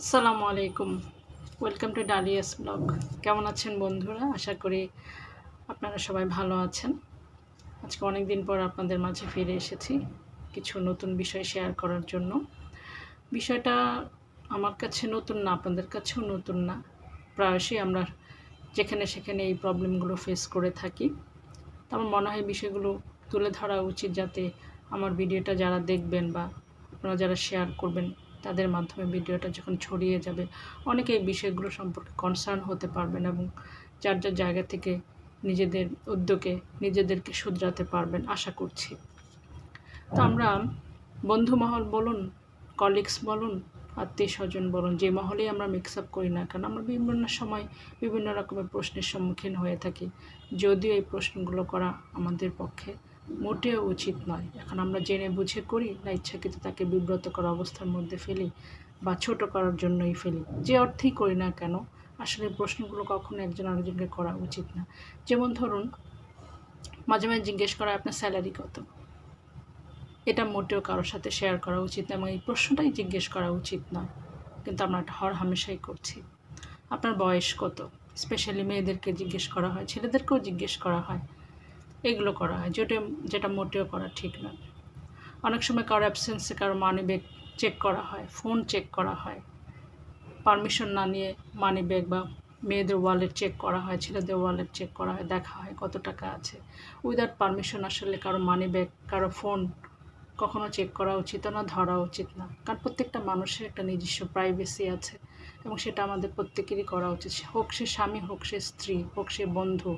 আসসালামু আলাইকুম। Welcome to Dalia's blog. কেমন আছেন বন্ধুরা? আশা করি আপনারা সবাই ভালো আছেন। আজকে অনেক দিন পর আপনাদের মাঝে ফিরে এসেছি কিছু নতুন বিষয় শেয়ার করার জন্য। বিষয়টা আমার কাছে নতুন না, আপনাদের কাছেও নতুন না। প্রায়শই আমরা যেখানে সেখানে এই প্রবলেমগুলো ফেস করে থাকি। তো আমার মনে হয় বিষয়গুলো তুলে ধরা উচিত, যাতে আমার ভিডিওটা যারা দেখবেন বা আপনারা যারা শেয়ার করবেন তাদের মাধ্যমে ভিডিওটা যখন ছড়িয়ে যাবে, অনেকে এই বিষয়গুলো সম্পর্কে কনসার্ন হতে পারবেন এবং যার যার জায়গা থেকে নিজেদের উদ্যোগে নিজেদেরকে শুধরাতে পারবেন আশা করছি। তো আমরা বন্ধুমহল বলুন, কলিগস বলুন, আত্মীয়স্বজন বলুন, যে মহলেই আমরা মিক্স আপ করি না কেন, আমরা বিভিন্ন সময় বিভিন্ন রকমের প্রশ্নের সম্মুখীন হয়ে থাকি। যদিও এই প্রশ্নগুলো করা আমাদের পক্ষে মোটেও উচিত নয়। এখন আমরা জেনে বুঝে করি না ইচ্ছাকৃত তাকে বিব্রত করা অবস্থার মধ্যে ফেলি বা ছোট করার জন্যই ফেলি। যে অর্থেই করি না কেন, আসলে প্রশ্নগুলো কখনো একজন আরেকজনকে করা উচিত না। যেমন ধরুন, মাঝে মাঝে জিজ্ঞেস করা আপনার স্যালারি কত, এটা মোটেও কারোর সাথে শেয়ার করা উচিত না এবং এই প্রশ্নটাই জিজ্ঞেস করা উচিত নয়, কিন্তু আমরা এটা হামেশাই করছি। আপনার বয়স কত, স্পেশালি মেয়েদেরকে জিজ্ঞেস করা হয়, ছেলেদেরকেও জিজ্ঞেস করা হয়, এগুলো করা হয় যেটা যেটা মোটেও করা ঠিক নয়। অনেক সময় কারো অ্যাবসেন্সে কারো মানি ব্যাগ চেক করা হয়, ফোন চেক করা হয়, পারমিশন না নিয়ে মানি ব্যাগ বা মেয়েদের ওয়ালেট চেক করা হয়, ছেলেদের ওয়ালেট চেক করা হয়, দেখা হয় কত টাকা আছে। উইদাউট পারমিশন আসলে কারো মানি ব্যাগ, কারো ফোন কখনো চেক করা উচিত না, ধরা উচিত না। কারণ প্রত্যেকটা মানুষের একটা নিজস্ব প্রাইভেসি আছে এবং সেটা আমাদের প্রত্যেকেরই করা উচিত। হোক সে স্বামী, হোক সে স্ত্রী, হোক সে বন্ধু,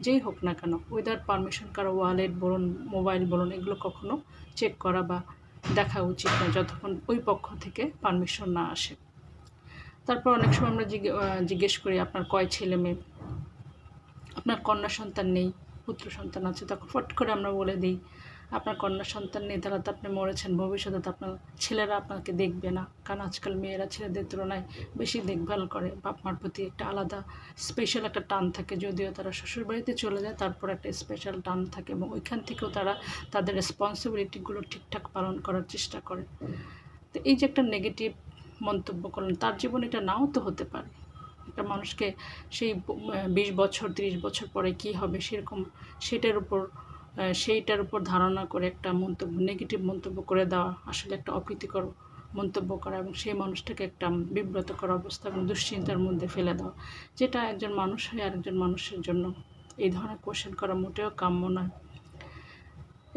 যেই হোক না কেন, উইদাউট পারমিশন কারো ওয়ালেট বলুন, মোবাইল বলুন, এগুলো কখনো চেক করা বা দেখা উচিত না যতক্ষণ ওই পক্ষ থেকে পারমিশন না আসে। তারপর অনেক সময় আমরা জিজ্ঞেস করি আপনার কয় ছেলে মেয়ে, আপনার কন্যা সন্তান নেই, পুত্র সন্তান আছে, তখন ফট করে আমরা বলে দিই আপনার কন্যা সন্তান নেই, তাহলে তো আপনি মরেছেন, ভবিষ্যতে তো আপনার ছেলেরা আপনাকে দেখবে না। কারণ আজকাল মেয়েরা ছেলেদের তুলনায় বেশি দেখভাল করে, বাপ মার প্রতি একটা আলাদা স্পেশাল একটা টান থাকে। যদিও তারা শ্বশুরবাড়িতে চলে যায়, তারপর একটা স্পেশাল টান থাকে এবং ওইখান থেকেও তারা তাদের রেসপন্সিবিলিটিগুলো ঠিকঠাক পালন করার চেষ্টা করে। তো এই যে একটা নেগেটিভ মন্তব্য করলেন, তার জীবনে এটা নাও তো হতে পারে। একটা মানুষকে সেই 20 বছর 30 বছর পরে কী হবে সেরকম সেইটার উপর ধারণা করে একটা মন্তব্য, নেগেটিভ মন্তব্য করে দেওয়া আসলে একটা অপ্রীতিকর মন্তব্য করা এবং সেই মানুষটাকে একটা বিব্রতকর অবস্থা এবং দুশ্চিন্তার মধ্যে ফেলে দেওয়া, যেটা একজন মানুষ হয়ে আরেকজন মানুষের জন্য এই ধরনের কোয়েশ্চেন করা মোটেও কাম্য নয়।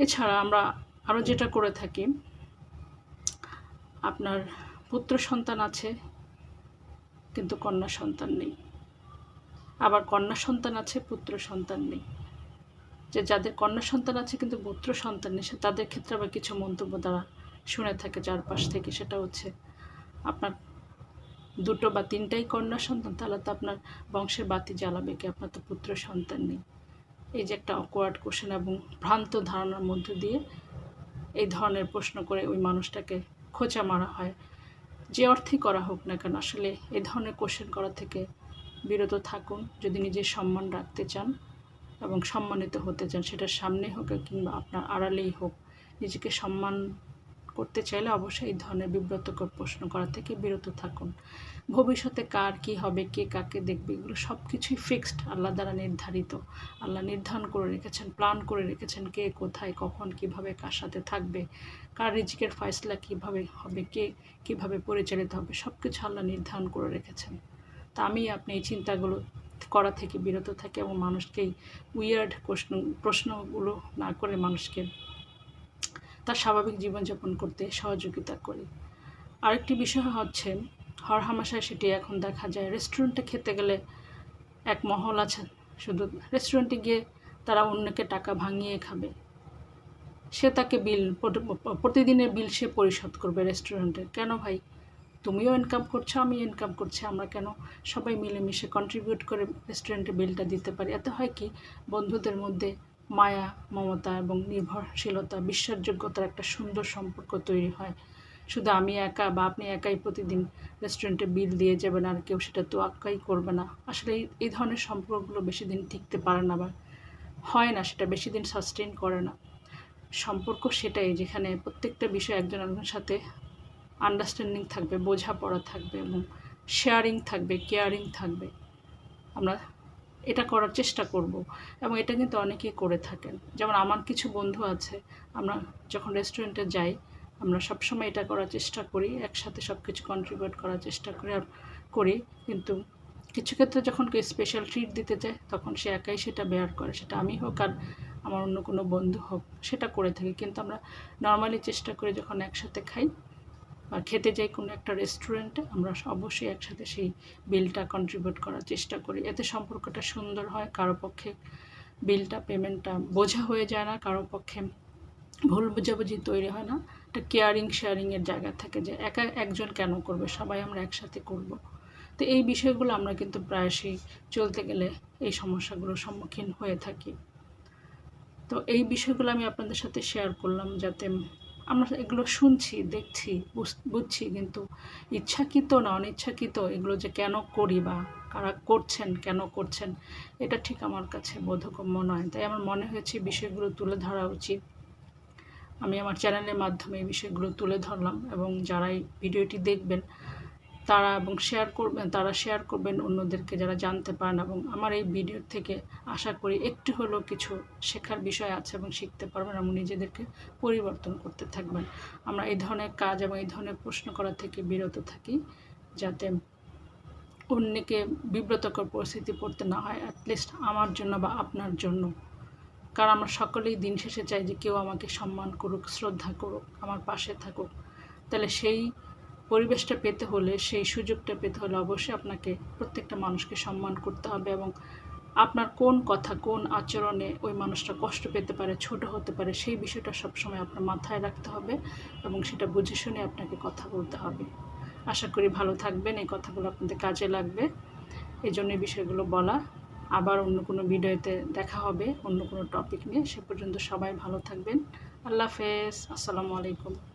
এছাড়া আমরা আরও যেটা করে থাকি, আপনার পুত্র সন্তান আছে কিন্তু কন্যা সন্তান নেই, আবার কন্যা সন্তান আছে পুত্র সন্তান নেই। যাদের কন্যা সন্তান আছে কিন্তু পুত্র সন্তান নেই, তাদের ক্ষেত্রে আবার কিছু মন্তব্য তারা শুনে থাকে চারপাশ থেকে। সেটা হচ্ছে, আপনার 2টো বা 3টাই কন্যা সন্তান, তাহলে তো আপনার বংশের বাতি জ্বালাবে কি, আপনার তো পুত্র সন্তান নেই। এই যে একটা অকওয়ার্ড কোশ্চেন এবং ভ্রান্ত ধারণার মধ্য দিয়ে এই ধরনের প্রশ্ন করে ওই মানুষটাকে খোঁচা মারা হয়। যে অর্থেই করা হোক না কেন, আসলে এই ধরনের কোশ্চেন করা থেকে বিরত থাকুন যদি নিজের সম্মান রাখতে চান এবং সম্মানিত হতে চান। সেটা সামনে হোক কিংবা আপনার আড়ালেই হোক, নিজেকে সম্মান করতে চাইলে অবশ্যই এই ধরনের বিব্রতকর প্রশ্ন করা থেকে বিরত থাকুন। ভবিষ্যতে কার কী হবে, কে কাকে দেখবে, এগুলো সব কিছুই ফিক্সড, আল্লাহ দ্বারা নির্ধারিত। আল্লাহ নির্ধারণ করে রেখেছেন, প্ল্যান করে রেখেছেন, কে কোথায় কখন কীভাবে কার সাথে থাকবে, কার রিজিকের ফয়সলা কীভাবে হবে, কে কীভাবে পরিচালিত হবে, সব কিছু আল্লাহ নির্ধারণ করে রেখেছেন। তা আমি আপনি এই চিন্তাগুলো করা থেকে বিরত থাকি এবং মানুষকে উইয়ার্ড প্রশ্নগুলো না করে মানুষকে তার স্বাভাবিক জীবনযাপন করতে সহযোগিতা করি। আরেকটি বিষয় হচ্ছে, হরহামেশায় সেটি এখন দেখা যায়, রেস্টুরেন্টে খেতে গেলে এক মহল আছে, শুধু রেস্টুরেন্টে গিয়ে তারা অন্যকে টাকা ভাঙিয়ে খাবে। সে তাকে প্রতিদিনের বিল সে পরিশোধ করবে রেস্টুরেন্টের। কেন ভাই? তুমিও ইনকাম করছো, আমি ইনকাম করছি, আমরা কেন সবাই মিলেমিশে কন্ট্রিবিউট করে রেস্টুরেন্টের বিলটা দিতে পারি? এতে হয় কি, বন্ধুদের মধ্যে মায়া, মমতা এবং নির্ভরশীলতা, বিশ্বাসযোগ্যতার একটা সুন্দর সম্পর্ক তৈরি হয়। শুধু আমি একা বা আপনি একাই প্রতিদিন রেস্টুরেন্টে বিল দিয়ে যাবেন আর কেউ সেটা তোয়াক্কাই করবে না। আসলে এই ধরনের সম্পর্কগুলো বেশি দিন টিকতে পারে না বা হয় না, সেটা বেশি দিন সাস্টেইন করে না। সম্পর্ক সেটাই, যেখানে প্রত্যেকটা বিষয় একজন আরেকজনের সাথে আন্ডারস্ট্যান্ডিং থাকবে, বোঝাপড়া থাকবে এবং শেয়ারিং থাকবে, কেয়ারিং থাকবে। আমরা এটা করার চেষ্টা করব এবং এটা কিন্তু অনেকেই করে থাকেন। যেমন আমার কিছু বন্ধু আছে, আমরা যখন রেস্টুরেন্টে যাই আমরা সবসময় এটা করার চেষ্টা করি, একসাথে সব কিছু কন্ট্রিবিউট করার চেষ্টা করি, কিন্তু কিছু ক্ষেত্রে যখন কেউ স্পেশাল ট্রিট দিতে চায় তখন সে একাই সেটা বেয়ার করে, সেটা আমি হোক আর আমার অন্য কোনো বন্ধু হোক, সেটা করে থাকি। কিন্তু আমরা নর্মালি চেষ্টা করি যখন একসাথে খাই বা খেতে যাই কোনো একটা রেস্টুরেন্টে, আমরা অবশ্যই একসাথে সেই বিলটা কন্ট্রিবিউট করার চেষ্টা করি। এতে সম্পর্কটা সুন্দর হয়, কারো পক্ষে বিলটা পেমেন্টটা বোঝা হয়ে যায় না, কারো পক্ষে ভুল বোঝাবুঝি তৈরি হয় না। একটা কেয়ারিং শেয়ারিংয়ের জায়গা থেকে যে একা একজন কেন করবে, সবাই আমরা একসাথে করব। তো এই বিষয়গুলো আমরা কিন্তু প্রায়শই চলতে গেলে এই সমস্যাগুলোর সম্মুখীন হয়ে থাকি। তো এই বিষয়গুলো আমি আপনাদের সাথে শেয়ার করলাম, যাতে আমরা এগুলো শুনছি, দেখছি, বুঝছি, কিন্তু ইচ্ছাকৃত না অনিচ্ছাকৃত এগুলো যে কেন করি বা কারা করছেন, কেন করছেন, এটা ঠিক আমার কাছে বোধগম্য নয়। তাই আমার মনে হয়েছে বিষয়গুলো তুলে ধরা উচিত। আমি আমার চ্যানেলের মাধ্যমে এই বিষয়গুলো তুলে ধরলাম এবং যারা এই ভিডিওটি দেখবেন তারা শেয়ার করবেন অন্যদেরকে, যারা জানতে পারেন। এবং আমার এই ভিডিও থেকে আশা করি একটু হলেও কিছু শেখার বিষয় আছে এবং শিখতে পারবেন এবং নিজেদেরকে পরিবর্তন করতে থাকবেন। আমরা এই ধরনের কাজ এবং এই ধরনের প্রশ্ন করা থেকে বিরত থাকি, যাতে অন্যকে বিব্রতকর পরিস্থিতি পড়তে না হয়, অ্যাটলিস্ট আমার জন্য বা আপনার জন্য। কারণ আমরা সকলেই দিন শেষে চাই যে কেউ আমাকে সম্মান করুক, শ্রদ্ধা করুক, আমার পাশে থাকুক। তাহলে সেই পরিবেশটা পেতে হলে, সেই সুযোগটা পেতে হলে অবশ্যই আপনাকে প্রত্যেকটা মানুষকে সম্মান করতে হবে এবং আপনার কোন কথা, কোন আচরণে ওই মানুষটা কষ্ট পেতে পারে, ছোট হতে পারে, সেই বিষয়টা সবসময় আপনার মাথায় রাখতে হবে এবং সেটা বুঝে শুনে আপনাকে কথা বলতে হবে। আশা করি ভালো থাকবেন, এই কথাগুলো আপনাদের কাজে লাগবে, এই জন্য এই বিষয়গুলো বলা। আবার অন্য কোনো ভিডিওতে দেখা হবে অন্য কোনো টপিক নিয়ে। সে পর্যন্ত সবাই ভালো থাকবেন। আল্লাহ হাফেজ। আসসালামু আলাইকুম।